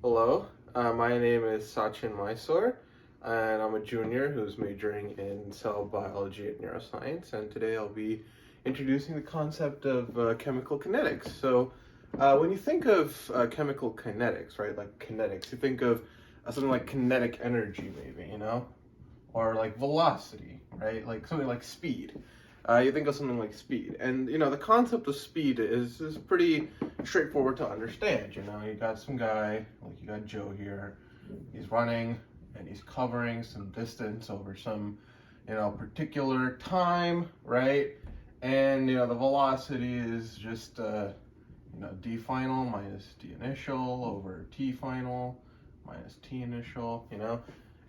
Hello, my name is Sachin Mysore, and I'm a junior who's majoring in cell biology and neuroscience. And today I'll be introducing the concept of chemical kinetics. When you think of chemical kinetics, right, like kinetics, you think of something like kinetic energy, maybe, or like velocity, right, like something like speed. You think of something like speed, and the concept of speed is pretty straightforward to understand. You got some guy, like you got Joe here, he's running and he's covering some distance over some, particular time, right? And the velocity is just d final minus d initial over t final minus t initial,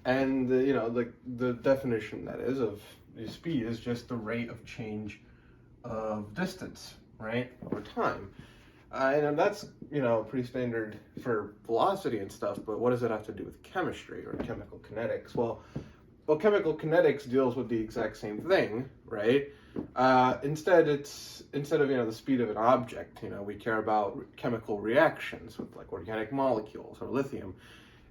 and the definition that is of the speed is just the rate of change of distance, right, over time. And that's pretty standard for velocity and stuff. But what does it have to do with chemistry or chemical kinetics? Well, chemical kinetics deals with the exact same thing, right? Instead of the speed of an object, we care about chemical reactions with like organic molecules or lithium,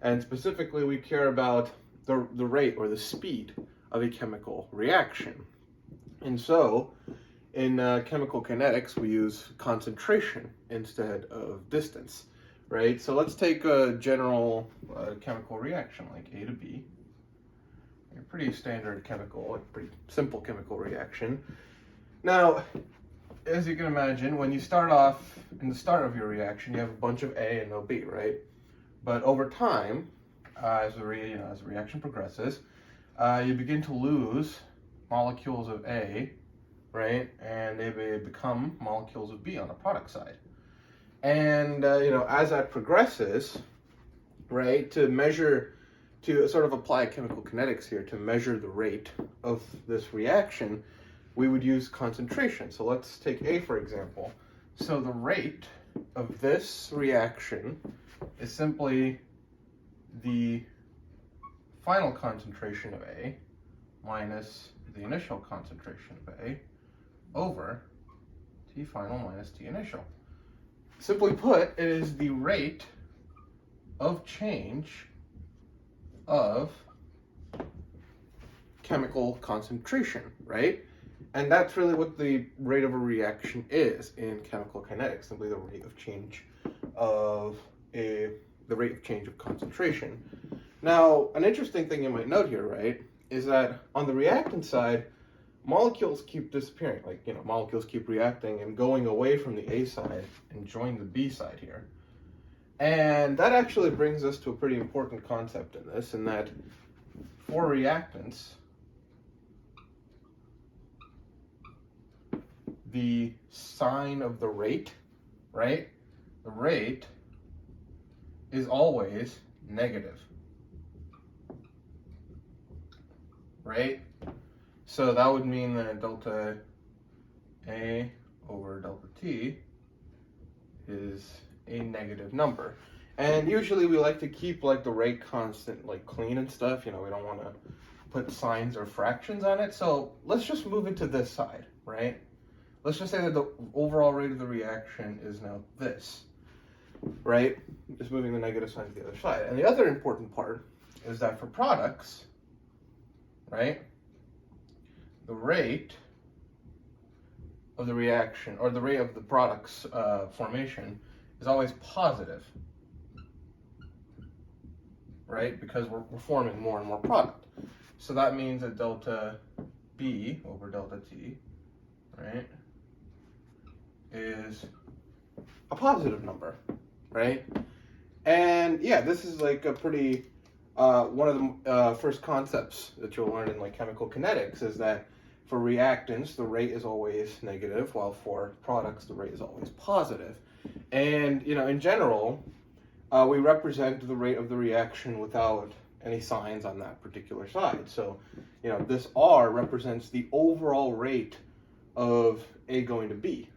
and specifically we care about the rate or the speed of a chemical reaction. And so in chemical kinetics, we use concentration instead of distance, right? So let's take a general chemical reaction like A to B. A pretty standard chemical, like pretty simple chemical reaction. Now, as you can imagine, when you start off in the start of your reaction, you have a bunch of A and no B, right? But over time, as the reaction progresses, you begin to lose molecules of A, right? And they become molecules of B on the product side. And as that progresses, right, to sort of apply chemical kinetics here to measure the rate of this reaction, we would use concentration. So let's take A for example. So the rate of this reaction is simply the final concentration of A minus the initial concentration of A over T final minus T initial. Simply put, it is the rate of change of chemical concentration, right? And that's really what the rate of a reaction is in chemical kinetics, simply the rate of change of concentration. Now, an interesting thing you might note here, right, is that on the reactant side, molecules keep disappearing. Like, molecules keep reacting and going away from the A side and join the B side here. And that actually brings us to a pretty important concept in this, in that for reactants, the sign of the rate, right? The rate is always negative, right? So that would mean that delta A over delta T is a negative number. And usually we like to keep like the rate constant like clean and stuff, we don't want to put signs or fractions on it. So let's just move it to this side, right? Let's just say that the overall rate of the reaction is now this, right? Just moving the negative sign to the other side. And the other important part is that for products, right, the rate of the reaction, or the rate of the product's formation, is always positive, right? Because we're forming more and more product. So that means that delta B over delta T, right, is a positive number, right? And yeah, this is like a pretty, one of the first concepts that you'll learn in like chemical kinetics is that for reactants, the rate is always negative, while for products, the rate is always positive. And, in general, we represent the rate of the reaction without any signs on that particular side. So, this R represents the overall rate of A going to B,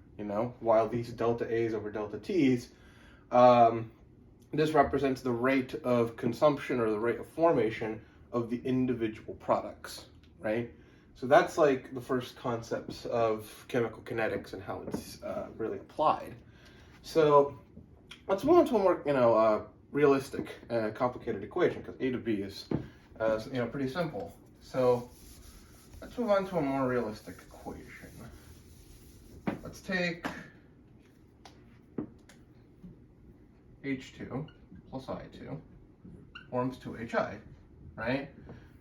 while these delta A's over delta T's, this represents the rate of consumption or the rate of formation of the individual products, right? So that's like the first concepts of chemical kinetics and how it's really applied. So let's move on to a more, realistic, complicated equation, because A to B is, pretty simple. So let's move on to a more realistic equation. Let's take H2 plus I2 forms 2HI, right?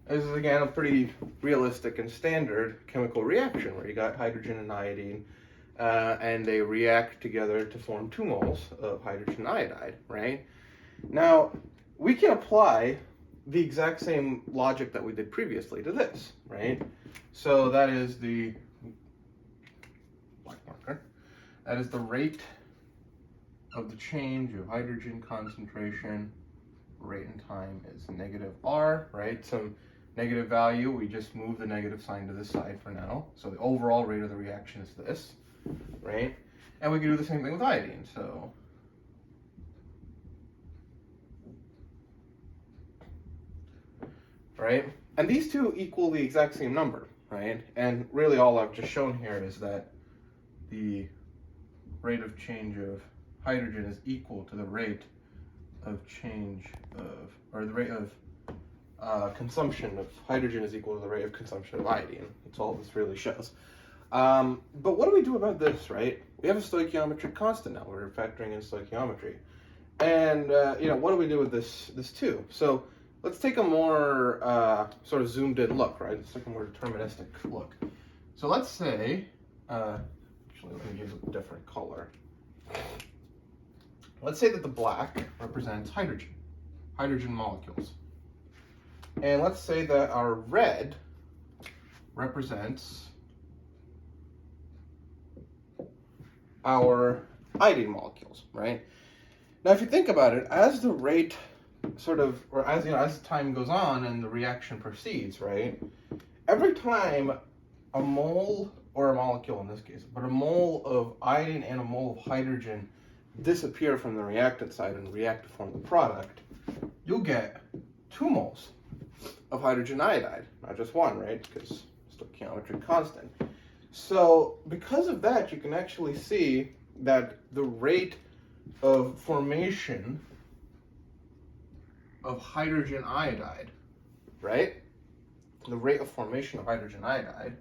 This is, again, a pretty realistic and standard chemical reaction where you got hydrogen and iodine, and they react together to form 2 moles of hydrogen iodide, right? Now, we can apply the exact same logic that we did previously to this, right? So that is the black marker. That is the rate of the change of hydrogen concentration. Rate and time is negative R, right? Some negative value, we just move the negative sign to this side for now. So the overall rate of the reaction is this, right? And we can do the same thing with iodine. So right? And these two equal the exact same number, right? And really all I've just shown here is that the rate of change of hydrogen is equal to the rate of change of, or the rate of consumption of hydrogen is equal to the rate of consumption of iodine. That's all this really shows. But what do we do about this, right? We have a stoichiometric constant now. We're factoring in stoichiometry. And, what do we do with this too? So let's take a more sort of zoomed in look, right? Let's take a more deterministic look. So let's say, actually let me use a different color. Let's say that the black represents hydrogen molecules. And let's say that our red represents our iodine molecules, right? Now, if you think about it, as the rate as time goes on and the reaction proceeds, right? Every time a mole, or a molecule in this case, but a mole of iodine and a mole of hydrogen disappear from the reactant side and react to form the product, you'll get 2 moles of hydrogen iodide, not just 1, right? Because stoichiometric constant. So because of that, you can actually see that the rate of formation of hydrogen iodide, right? The rate of formation of hydrogen iodide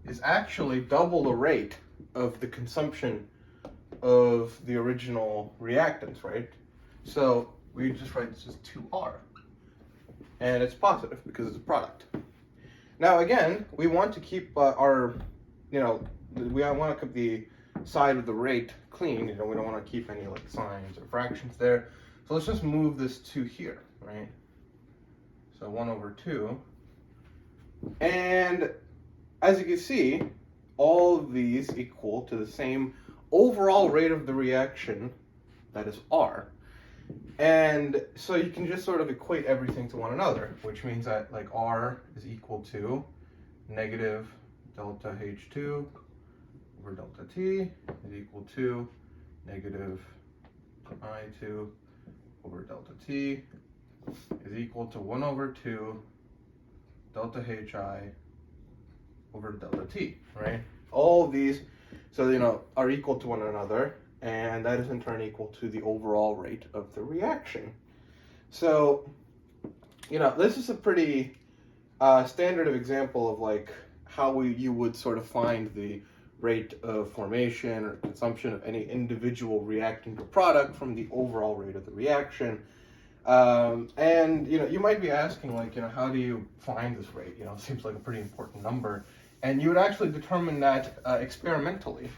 is actually double the rate of the consumption of the original reactants, right? So we just write this as 2R. And it's positive because it's a product. Now again, we want to keep we want to keep the side of the rate clean. We don't want to keep any like signs or fractions there. So let's just move this to here, right? So 1/2. And as you can see, all of these equal to the same overall rate of the reaction, that is R. And so you can just sort of equate everything to one another, which means that like R is equal to negative delta H2 over delta T is equal to negative I2 over delta T is equal to 1/2 delta HI over delta T, right? All of these, so, are equal to one another, and that is in turn equal to the overall rate of the reaction. So, this is a pretty standard of example of like how you would sort of find the rate of formation or consumption of any individual reactant or product from the overall rate of the reaction. And you might be asking, like, how do you find this rate? It seems like a pretty important number. And you would actually determine that experimentally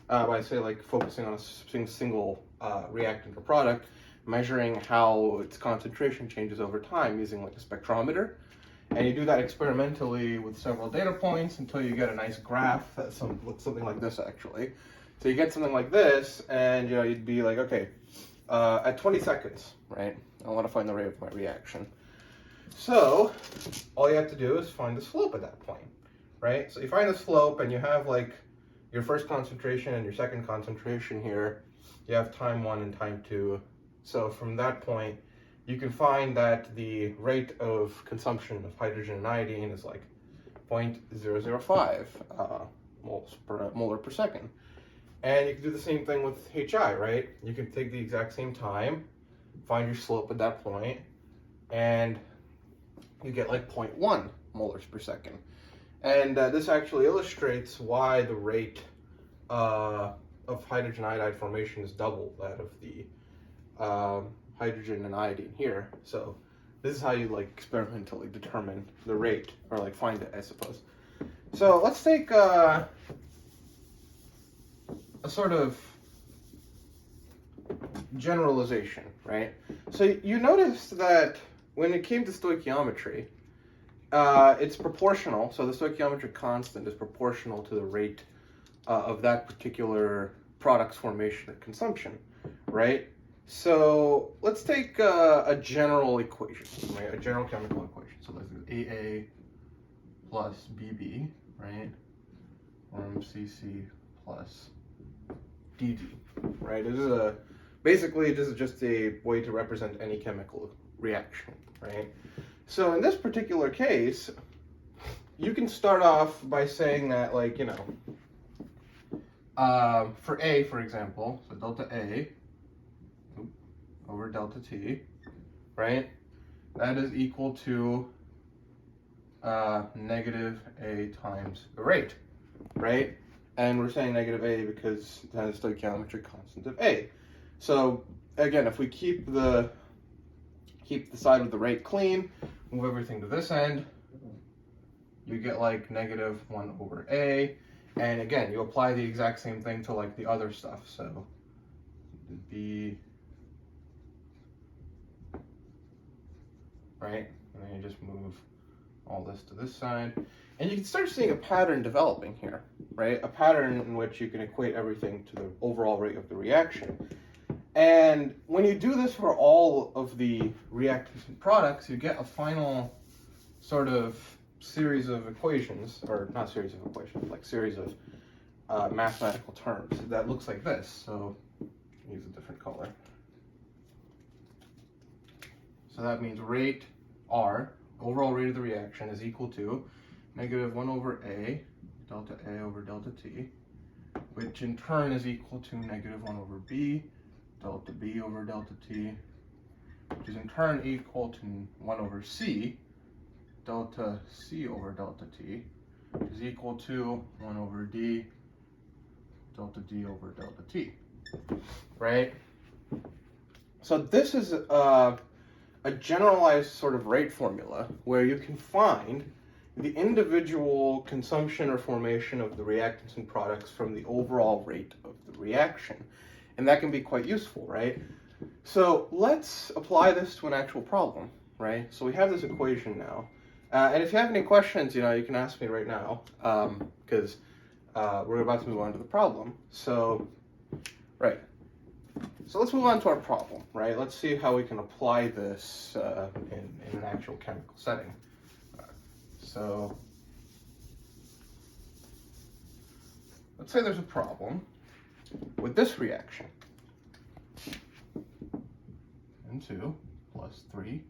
by, say, like focusing on a single reactant or product, measuring how its concentration changes over time using like a spectrometer. And you do that experimentally with several data points until you get a nice graph that looks something like this, actually. So you get something like this, and you'd be like, okay, at 20 seconds, right? I want to find the rate of my reaction. So all you have to do is find the slope at that point, right? So you find the slope, and you have like your first concentration and your second concentration here. You have time 1 and time 2. So from that point, you can find that the rate of consumption of hydrogen and iodine is like 0.005 molar per second. And you can do the same thing with HI, right? You can take the exact same time, find your slope at that point, and you get like 0.1 molars per second. And this actually illustrates why the rate of hydrogen iodide formation is double that of the hydrogen and iodine here. So this is how you like experimentally determine the rate, or like find it, I suppose. So let's take a sort of generalization, right? So you noticed that when it came to stoichiometry, it's proportional. So the stoichiometric constant is proportional to the rate of that particular product's formation or consumption, right? So let's take a general equation, right? A general chemical equation. So let's do AA plus BB, right? Or CC plus DD, right? Basically this is just a way to represent any chemical reaction, right? So in this particular case, you can start off by saying that, like, you know, for A, for example, so delta A over delta T, right? That is equal to negative A times the rate, right? And we're saying negative A because that is the stoichiometric constant of A. So again, if we keep the side with the rate clean, move everything to this end, you get like negative 1 over A. And again, you apply the exact same thing to like the other stuff. So B, right? And then you just move all this to this side. And you can start seeing a pattern developing here, right? A pattern in which you can equate everything to the overall rate of the reaction. And when you do this for all of the reactants and products, you get a final sort of series of equations, or not series of equations, like series of mathematical terms that looks like this. So use a different color. So that means rate R, overall rate of the reaction, is equal to negative 1 over A, delta A over delta T, which in turn is equal to negative 1 over B, delta B over delta T, which is in turn equal to 1 over C, delta C over delta T, which is equal to 1 over D, delta D over delta T, right? So this is a generalized sort of rate formula where you can find the individual consumption or formation of the reactants and products from the overall rate of the reaction. And that can be quite useful, right? So let's apply this to an actual problem, right? So we have this equation now. And if you have any questions, you know, you can ask me right now, because we're about to move on to the problem. So, right. So let's move on to our problem, right? Let's see how we can apply this in an actual chemical setting. So let's say there's a problem with this reaction. N2 plus 3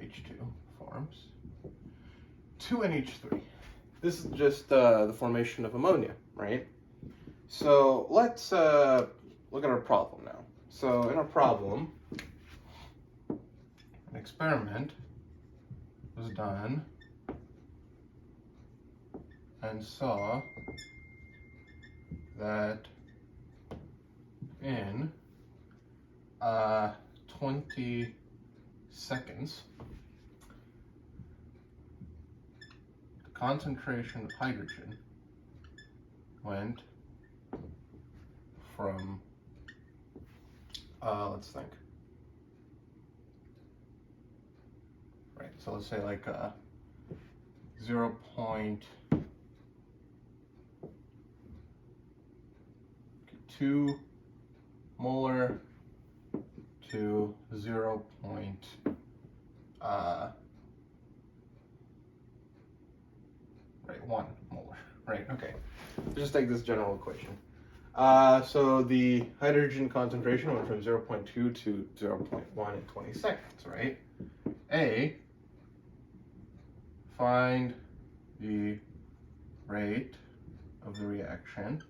H2 forms 2NH3. This is just the formation of ammonia, right? So let's look at our problem now. So in our problem, an experiment was done and saw that in 20 seconds, the concentration of hydrogen went from, let's think. Right, so let's say like 0.2 molar to 0.1 molar, right? Okay, just take this general equation. So the hydrogen concentration went from 0.2 to 0.1 in 20 seconds, right? A, find the rate of the reaction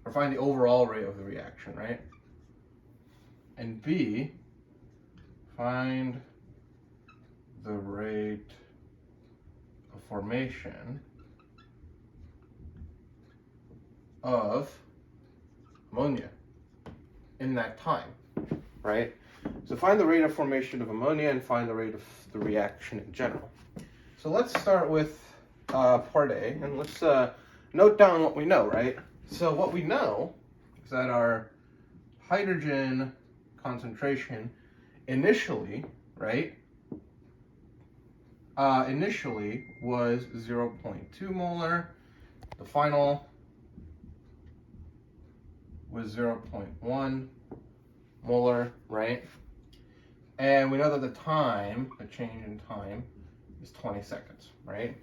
or find the overall rate of the reaction, right? And B, find the rate of formation of ammonia in that time, right? So find the rate of formation of ammonia and find the rate of the reaction in general. So let's start with part A, and let's note down what we know, right? So what we know is that our hydrogen concentration initially, right, initially was 0.2 molar. The final was 0.1 molar, right? And we know that the time, the change in time, is 20 seconds, right?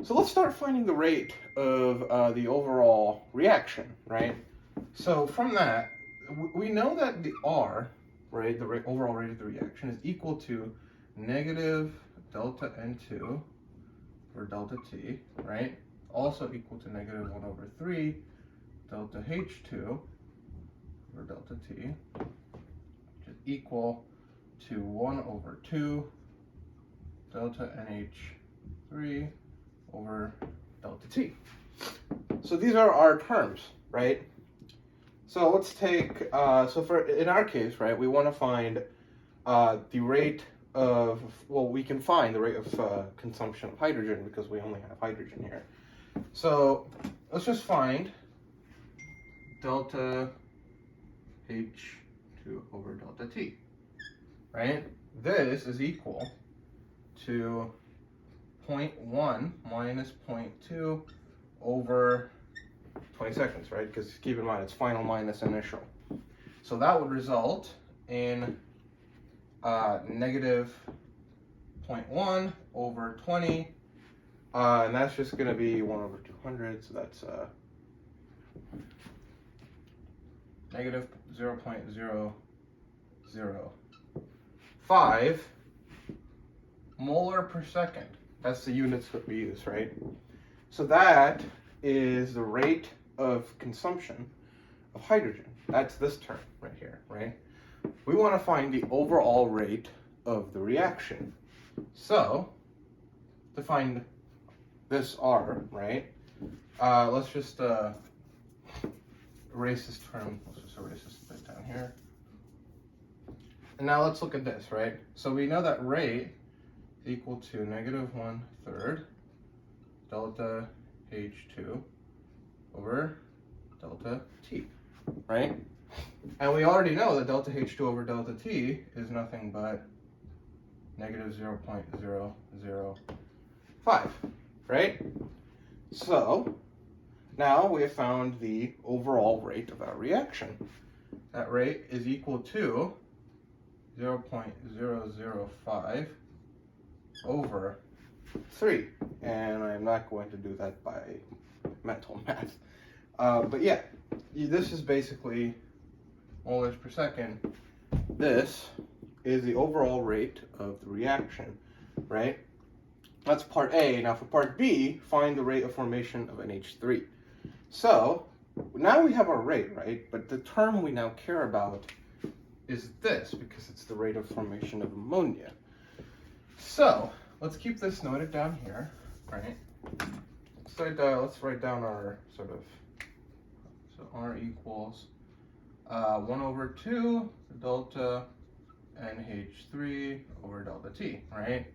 So let's start finding the rate of the overall reaction, right? So from that, we know that the R, right, the overall rate of the reaction is equal to negative delta N2 for delta T, right? Also equal to negative 1 over 3 delta H2 for delta T, which is equal to 1 over 2 delta NH3 over delta T. So these are our terms, right? So let's take, in our case, right, we want to find the rate of, well, we can find the rate of consumption of hydrogen because we only have hydrogen here. So let's just find delta H2 over delta T, right? This is equal to 0.1 minus 0.2 over 20 seconds, right? Because keep in mind, it's final minus initial. So that would result in negative 0.1 over 20, and that's just going to be 1 over 200, so that's negative 0.005 molar per second. That's the units that we use, right? So that is the rate of consumption of hydrogen. That's this term right here, right? We want to find the overall rate of the reaction. So to find this R, right? Let's just erase this term. Let's just erase this bit down here. And now let's look at this, right? So we know that rate is equal to negative 1/3 delta H2 over delta T, right? And we already know that delta H2 over delta T is nothing but negative 0.005, right? So now we have found the overall rate of our reaction. That rate is equal to 0.005 over 3. And I'm not going to do that by mental math. But yeah, this is basically molars per second. This is the overall rate of the reaction, right? That's part A. Now for part B, find the rate of formation of NH3. So now we have our rate, right? But the term we now care about is this, because it's the rate of formation of ammonia. So let's keep this noted down here, right? Let's write down our sort of, so R equals 1 over 2 delta NH3 over delta T, right?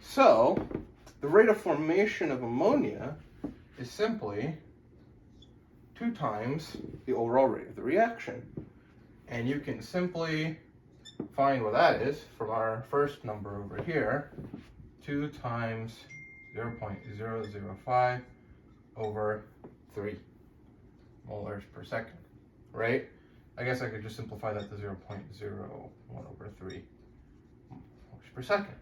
So the rate of formation of ammonia is simply 2 times the overall rate of the reaction. And you can simply find what that is from our first number over here, 2 times 0.005 over 3 molars per second, right? I guess I could just simplify that to 0.01 over 3 molars per second.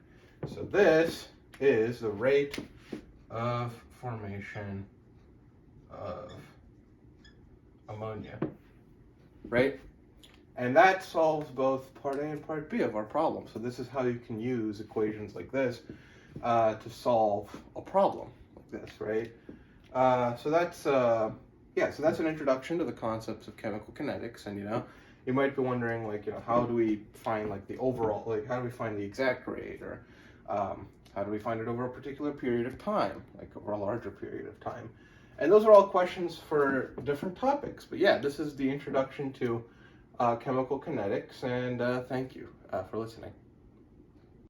So this is the rate of formation of ammonia, right? And that solves both part A and part B of our problem. So this is how you can use equations like this to solve a problem like this, right? So that's yeah, so that's an introduction to the concepts of chemical kinetics, and you might be wondering, like, how do we find, like, the overall, like, how do we find the exact rate, or how do we find it over a particular period of time, like over a larger period of time? And those are all questions for different topics. But yeah, this is the introduction to chemical kinetics, and thank you for listening.